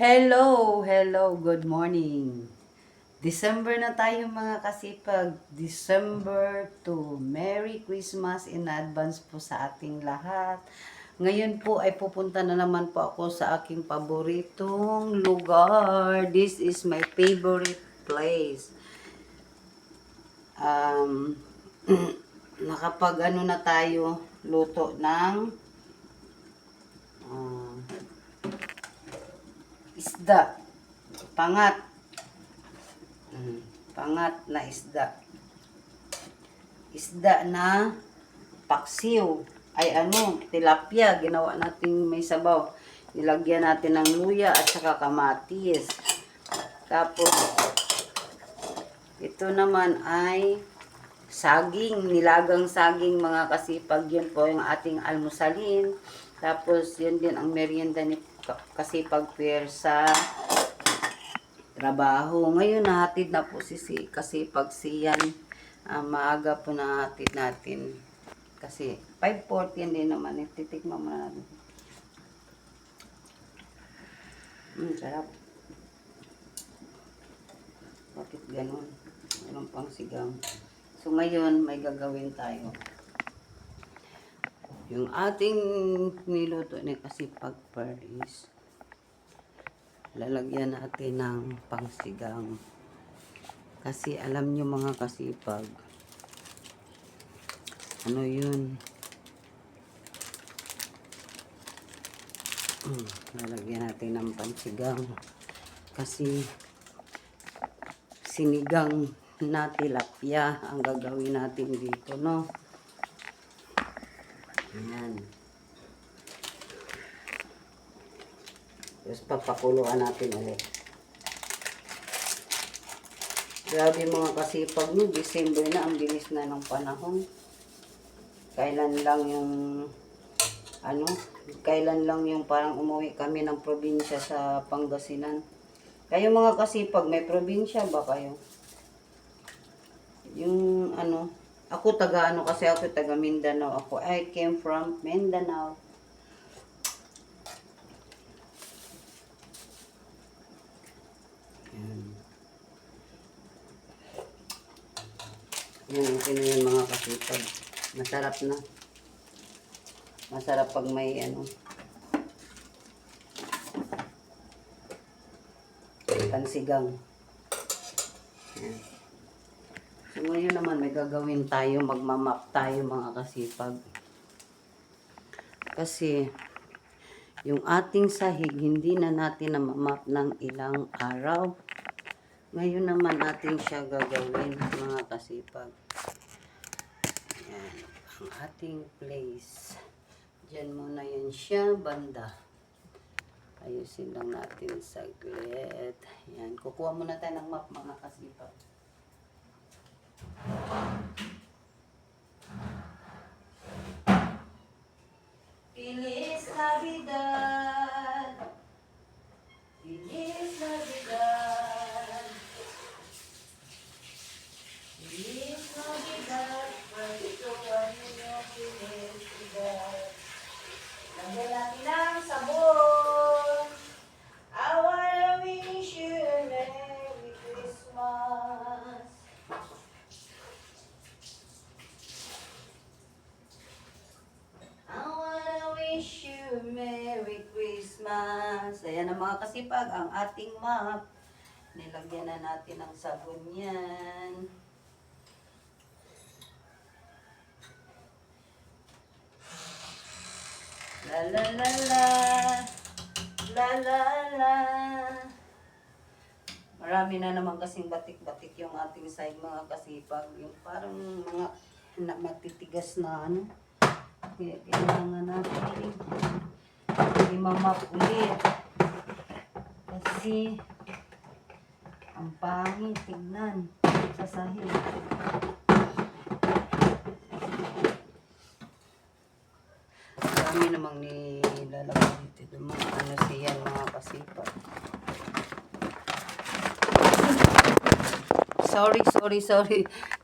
Hello, good morning. December na tayo mga kasipag. December 2. Merry Christmas in advance po sa ating lahat. Ngayon po ay pupunta na naman po ako sa aking paboritong lugar. This is my favorite place. Nakapag ano na tayo, luto ng isda. Pangat na isda. Isda na paksiw. Ay tilapia. Ginawa natin may sabaw. Nilagyan natin ng luya at saka kamatis. Tapos, ito naman ay saging. Nilagang saging mga kasipag. Yun po yung ating almusalin. Tapos, yun din ang merienda ni kasipag Pierre sa trabaho. Ngayon nahatid na po si kasipag siyan. Maaga po nahatid natin. Kasi 5:40 din naman. Titikman muna natin. Sarap. Bakit ganun? Meron pang sigang. So ngayon may gagawin tayo. Yung ating niluto ni kasipag Paris, lalagyan natin ng pangsigang. Kasi alam nyo mga kasipag, ano yun? Lalagyan natin ng pangsigang. Kasi sinigang na tilapia ang gagawin natin dito, no? Ayan. Tapos papakuluan natin ulit. Grabe mga kasipag, no? December na, ang bilis na ng panahon. Kailan lang yung parang umuwi kami ng probinsya sa Pangasinan. Kayo mga kasipag, may probinsya ba kayo? Yung ako kasi ako taga Mindanao. I came from Mindanao. Yan, okay na yun mga kasipag. Masarap na. Masarap pag may pansigang. Yan. So ngayon naman may gagawin tayo, magmamap tayo mga kasipag. Kasi yung ating sahig hindi na natin namamap ng ilang araw. Ngayon naman natin siya gagawin mga kasipag. Yan, ang ating place. Diyan muna yan siya banda. Ayusin lang natin saglit. Yan, kukuha muna tayo ng map mga kasipag. Feliz Navidad, Feliz Navidad, Feliz Navidad, Pagito ang inyong felicidad. Lagyan natin ang sabon. I wanna wish you a Merry Christmas. Wish you Merry Christmas. Ayan na mga kasipag, ang ating map. Nilagyan na natin ng sabon yan. La la la la. La la la. Marami na naman kasing batik-batik yung ating side mga kasipag. Yung parang mga matitigas na Kaya kailangan natin imamap ulit. Kasi ang pangit tignan sa sahig. Marami namang nilalagay dito. Mga siya mga kasipag.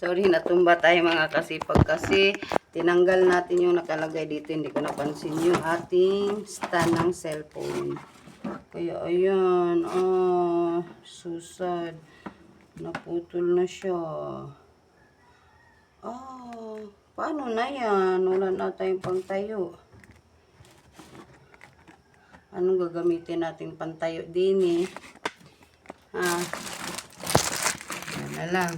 Sorry, natumba tayo mga kasipag kasi tinanggal natin yung nakalagay dito. Hindi ko napansin yung ating stand ng cellphone. Kaya ayan, susad. Naputol na siya. Paano na yan? Wala na tayong pangtayo. Anong gagamitin natin pantayo din eh? Yan na lang.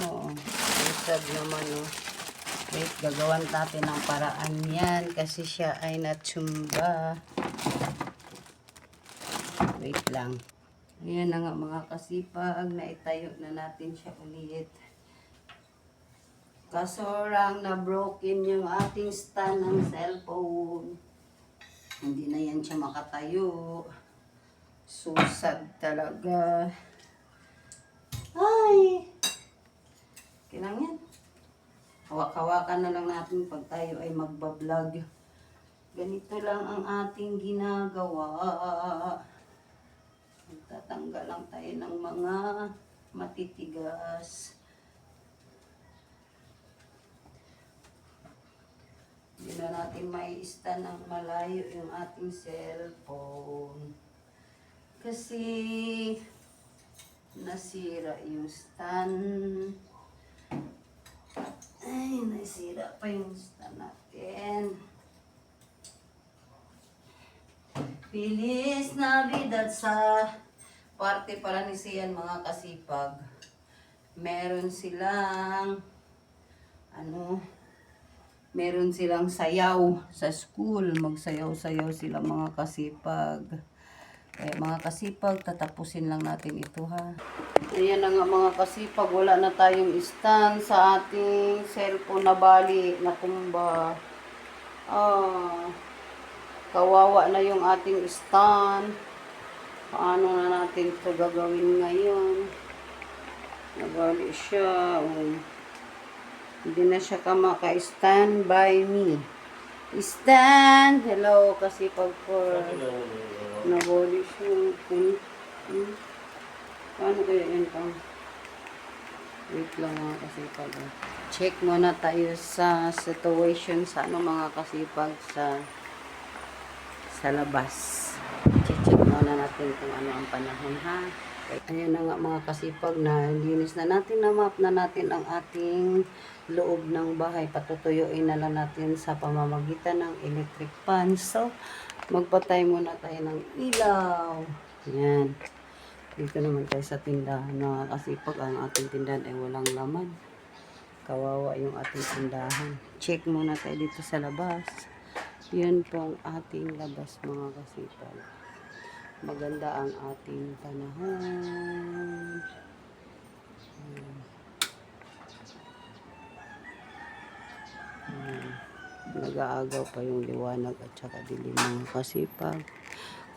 Oo. Susad naman oh. Wait, gagawan natin ng paraan yan kasi siya ay natsumba. Wait lang. Ayan na nga mga kasipag, naitayo na natin siya ulit. Kaso lang na broken yung ating stand ng cellphone. Hindi na yan siya makatayo. Susad talaga. Ay! Kailangan yan. Hawak-hawakan na lang natin pag tayo ay magbablog. Ganito lang ang ating ginagawa. Magtatanggal lang tayo ng mga matitigas. Hindi na natin mai-stand ng malayo yung ating cellphone. Kasi nasira yung stand. Ay, nasira pa yung stand natin. Feliz Navidad sa parte para ni Sian mga kasipag. Meron silang meron silang sayaw sa school. Magsayaw-sayaw sila mga kasipag. Kaya mga kasipag, tatapusin lang natin ito ha. Ayan na nga mga kasipag, wala na tayong stand sa ating cellphone na bali, natumba. Kawawa na yung ating stand. Paano na natin ito gagawin ngayon? Nabali siya. Hindi na siya maka-stand by me. Stand! Hello, kasipag for nabali siya. Paano kaya yun pang? Wait lang mga kasipag. Check muna tayo sa situation sa mga kasipag sa labas. Check muna natin kung ano ang panahon ha. Ayan na nga mga kasipag, na linis na natin, na-map na natin ang ating loob ng bahay. Patutuyuin na lang natin sa pamamagitan ng electric fan. So, magpatay muna tayo ng ilaw. Ayan. Dito naman tayo sa tindahan na kasipag, ang ating tindahan ay walang laman. Kawawa yung ating tindahan. Check muna tayo dito sa labas. Yan po ang ating labas mga kasipag. Maganda ang ating panahon. Nag-aagaw pa yung liwanag at saka dilim mga kasipag.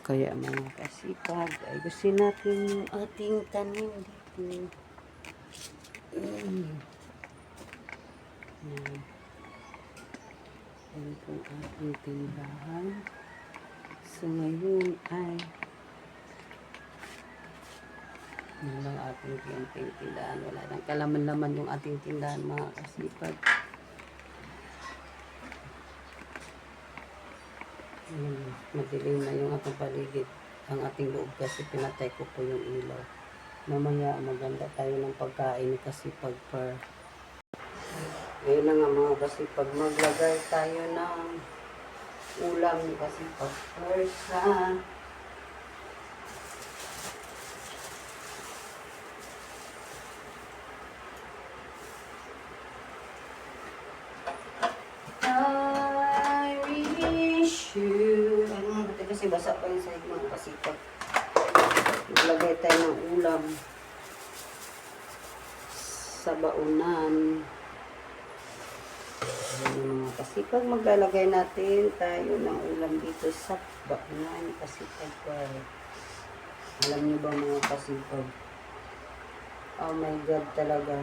Kaya mga kasipag, ay gusto natin yung ating tanim dito. Yan po ang ating tindahan. So ngayon ay wala ating tindahan. Wala nang kalaman-laman yung ating tindahan mga kasipag. Madilim na yung ating paligid. Ang ating loob kasi pinatay ko po yung ilaw. Mamaya maganda tayo ng pagkain kasi pag-par. Ngayon na nga mga kasipag, maglagay tayo ng ulam kasi pag-first ha. I wish you. Kasi basa pa yung sahig mga kasipag. Maglagay tayo ng ulam sa baunan. Mga kasipag, maglalagay natin tayo ng ulam dito sa baunan kasipag. Alam niyo ba mga kasipag? Oh my God talaga.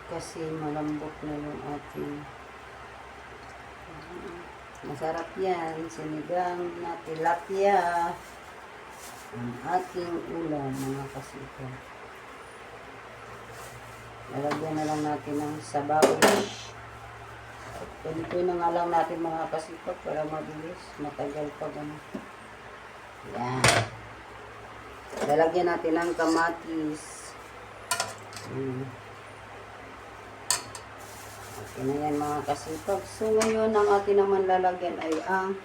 Kasi malambot na yung ating masarap yan. Sinigang na tilapia. Ang ating ulam mga kasipag. Lalagyan na lang natin ng sabaw. Ganito na nga lang natin mga kasipag para mabilis. Matagal pa gano'n. Yan. Lalagyan natin ng kamatis. Okay na yan mga kasipag. So ngayon ang atin naman lalagyan ay ang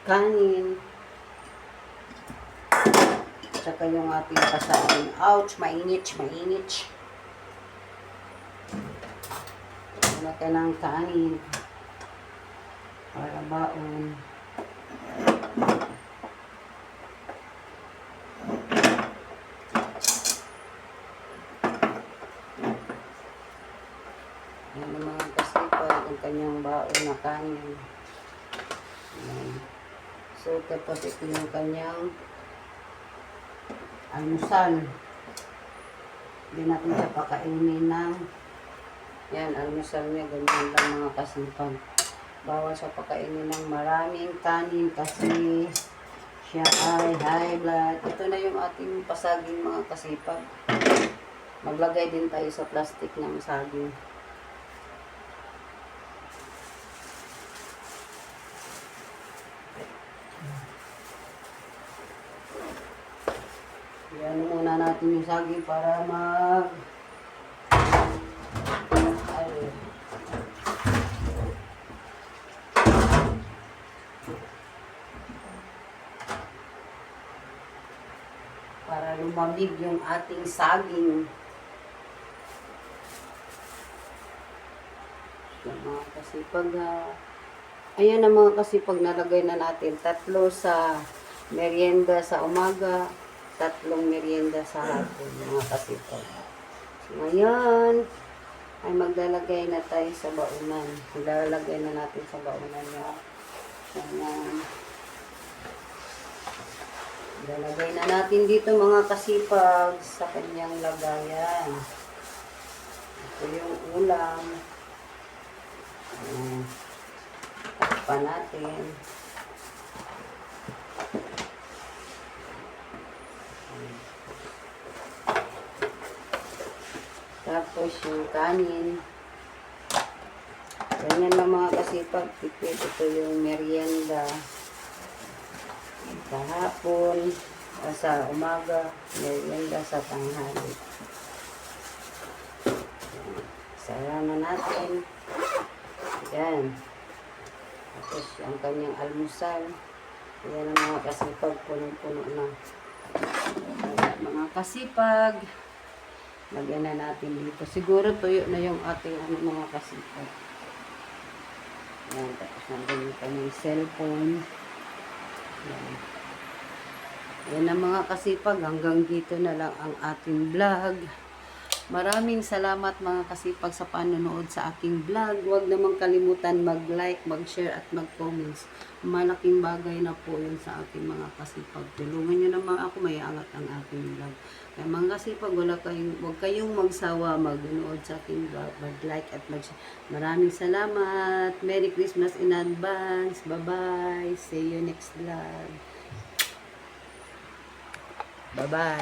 kanin. Tsaka yung ating pasaging. Ouch! Mainit, mainit. Lalagyan ng kanin. Para baon. Yan ang mga kasipag, ang kanyang baon na kanin. Yan. So, tapos ito yung kanyang almusal. Hindi natin siya pakainin ng yan, almusal niya. Ganyan lang mga kasipag. Bawal siya pakainin ng maraming kanin kasi siya ay high blood. Ito na yung ating pasaging mga kasipag. Maglagay din tayo sa plastic ng saging. Yan muna natin yung saging para para lumamig yung ating saging. Yan mga kasipag. Ayan na mga kasipag, nalagay na natin 3 sa merienda sa umaga, 3 merienda sa hapon mga kasipag. So, ngayon ay maglalagay na tayo sa baunan. Maglalagay na natin sa baunan niya. Lalagay na natin dito mga kasipag sa kanyang lagayan. Ito yung ulam. Takpan natin. Tapos yung kanin. Ganyan lang mga kasipag. Ito yung merienda. Sa hapon, sa umaga, merienda sa tanghali. Sara na natin. Yan. Tapos ang kanyang almusal. Yan ang mga kasipag. Punong-puno na. Mga kasipag. Lagyan na natin dito. Siguro tuyo na yung ating mga kasipag. Yan. Tapos nandun yung kanyang cellphone. Yan. Yan ang mga kasipag. Hanggang dito na lang ang ating vlog. Maraming salamat mga kasipag sa panonood sa aking vlog. Huwag namang kalimutan mag-like, mag-share at mag-comments. Malaking bagay na po yun sa aking mga kasipag. Tulungan nyo naman ako, may angat ang aking vlog. Kaya mga kasipag, huwag kayong magsawa mag-nood sa aking vlog. Mag-like at mag-share. Maraming salamat. Merry Christmas in advance. Bye-bye. See you next vlog. Bye-bye.